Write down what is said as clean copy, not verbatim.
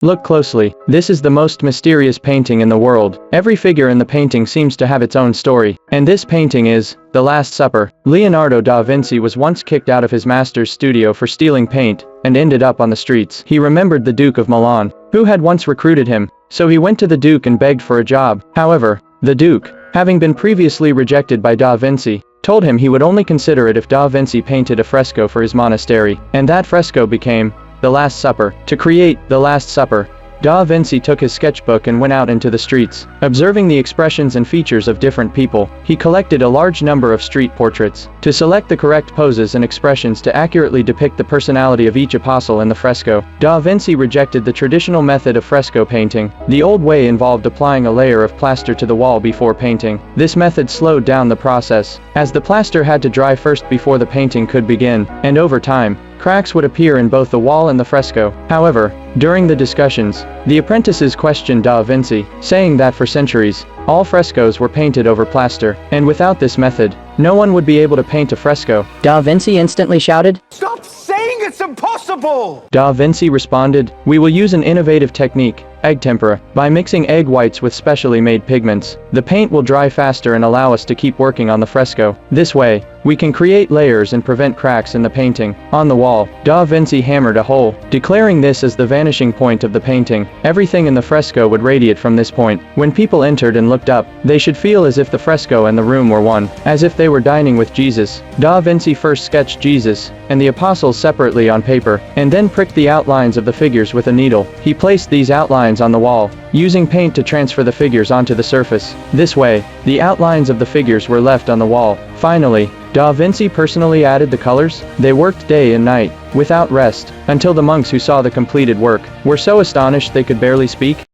Look closely. This is the most mysterious painting in the world. Every figure in the painting seems to have its own story. And this painting is The Last Supper. Leonardo da Vinci was once kicked out of his master's studio for stealing paint, and ended up on the streets. He remembered the Duke of Milan, who had once recruited him, so he went to the Duke and begged for a job. However, the Duke, having been previously rejected by da Vinci, told him he would only consider it if da Vinci painted a fresco for his monastery, and that fresco became The Last Supper. To create The Last Supper, da Vinci took his sketchbook and went out into the streets. Observing the expressions and features of different people, he collected a large number of street portraits. To select the correct poses and expressions to accurately depict the personality of each apostle in the fresco, da Vinci rejected the traditional method of fresco painting. The old way involved applying a layer of plaster to the wall before painting. This method slowed down the process, as the plaster had to dry first before the painting could begin, and over time, cracks would appear in both the wall and the fresco. However, during the discussions, the apprentices questioned da Vinci, saying that for centuries, all frescoes were painted over plaster, and without this method, no one would be able to paint a fresco. Da Vinci instantly shouted, "Stop saying it's impossible!" Da Vinci responded, "We will use an innovative technique, egg tempera. By mixing egg whites with specially made pigments, the paint will dry faster and allow us to keep working on the fresco. This way, we can create layers and prevent cracks in the painting." On the wall, da Vinci hammered a hole, declaring this as the vanishing point of the painting. Everything in the fresco would radiate from this point. When people entered and looked up, they should feel as if the fresco and the room were one, as if they were dining with Jesus. Da Vinci first sketched Jesus and the apostles separately on paper, and then pricked the outlines of the figures with a needle. He placed these outlines on the wall, using paint to transfer the figures onto the surface. This way, the outlines of the figures were left on the wall. Finally, da Vinci personally added the colors. They worked day and night, without rest, until the monks who saw the completed work were so astonished they could barely speak.